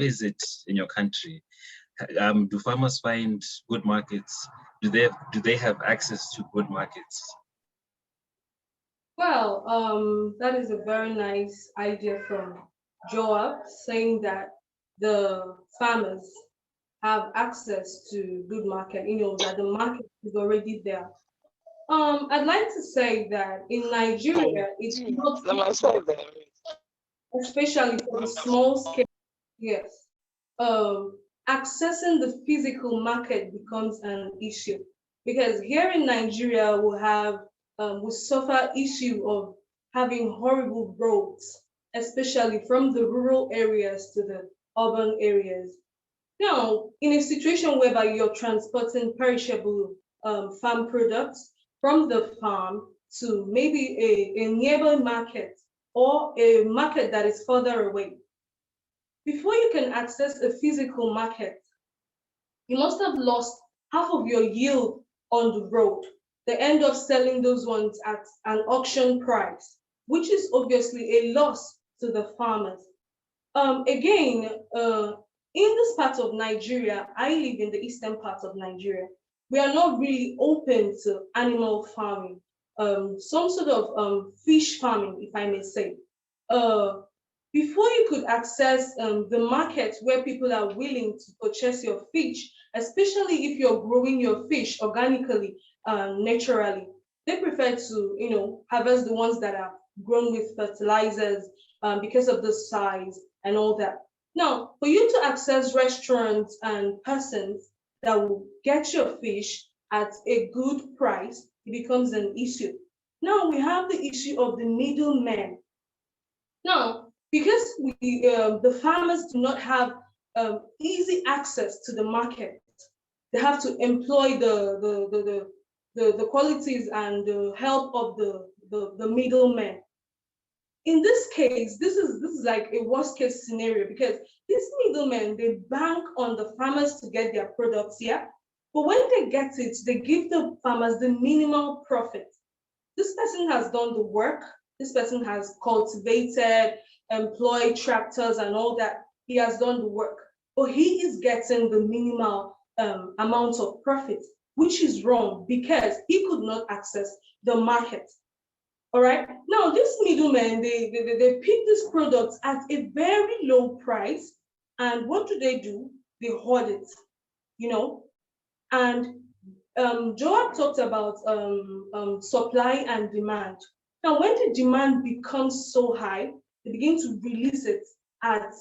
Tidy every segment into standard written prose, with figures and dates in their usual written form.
is it in your country? Do farmers find good markets? Do they have access to good markets? Well, that is a very nice idea from Joab, saying that the farmers have access to good market, that the market is already there. I'd like to say that in Nigeria, it's not, especially for the small scale, yes, accessing the physical market becomes an issue because here in Nigeria we suffer issue of having horrible roads, especially from the rural areas to the urban areas. Now, in a situation whereby you're transporting perishable farm products from the farm to maybe a nearby market or a market that is further away, before you can access a physical market, you must have lost half of your yield on the road. They end up selling those ones at an auction price, which is obviously a loss to the farmers. Again, in this part of Nigeria, I live in the eastern part of Nigeria. We are not really open to animal farming, some sort of fish farming, if I may say. Before you could access the market where people are willing to purchase your fish, especially if you're growing your fish organically, naturally, they prefer to, harvest the ones that are grown with fertilizers because of the size and all that. Now, for you to access restaurants and persons that will get your fish at a good price, it becomes an issue. Now we have the issue of the middlemen. Now, because the farmers do not have easy access to the market, they have to employ the qualities and the help of the middlemen. In this case, this is like a worst case scenario because these middlemen, they bank on the farmers to get their products here. But when they get it, they give the farmers the minimal profit. This person has done the work. This person has cultivated, employed tractors and all that. He has done the work, but he is getting the minimal amount of profit, which is wrong because he could not access the market. All right. Now, these middlemen, they pick these products at a very low price. And what do? They hoard it, And Joab talked about supply and demand. Now, when the demand becomes so high, they begin to release it at,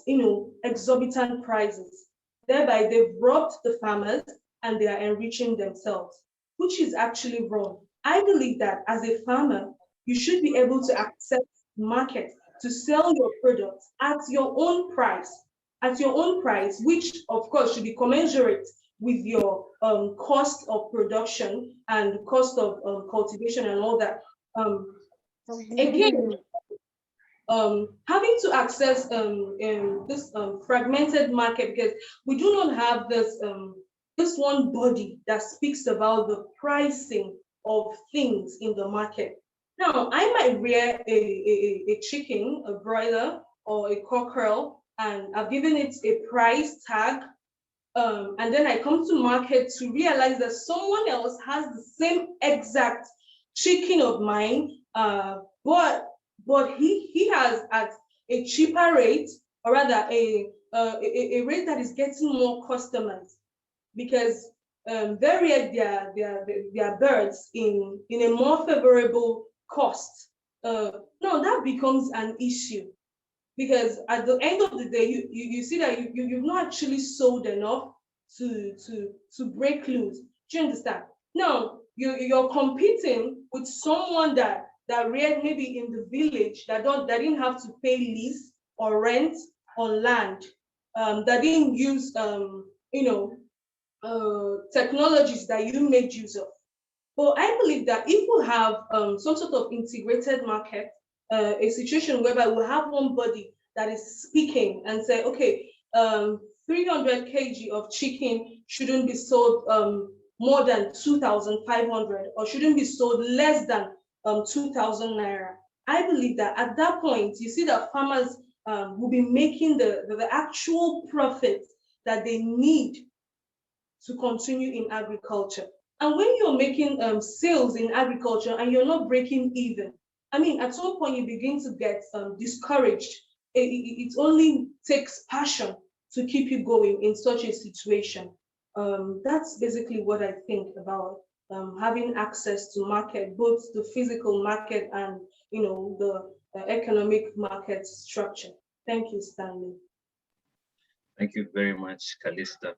exorbitant prices. Thereby, they've robbed the farmers and they are enriching themselves, which is actually wrong. I believe that as a farmer, you should be able to access the market to sell your products at your own price, which of course should be commensurate with your cost of production and cost of cultivation and all that. Again, having to access this fragmented market because we do not have this one body that speaks about the pricing of things in the market. Now, I might rear a chicken, a broiler, or a cockerel, and I've given it a price tag. And then I come to market to realize that someone else has the same exact chicken of mine, but he has at a cheaper rate, or rather a rate that is getting more customers because they rear their birds in a more favorable cost. No, that becomes an issue because at the end of the day, you see that you've not actually sold enough to break loose. Do you understand? Now you're competing with someone that reared maybe in the village that didn't have to pay lease or rent on land, that didn't use technologies that you made use of. But I believe that if we have some sort of integrated market, a situation whereby we have one body that is speaking and say, okay, 300 kg of chicken shouldn't be sold more than 2,500 or shouldn't be sold less than 2,000 naira. I believe that at that point, you see that farmers will be making the actual profit that they need to continue in agriculture. And when you're making sales in agriculture and you're not breaking even, I mean, at some point you begin to get discouraged. It only takes passion to keep you going in such a situation. That's basically what I think about having access to market, both the physical market and the economic market structure. Thank you, Stanley. Thank you very much, Calister.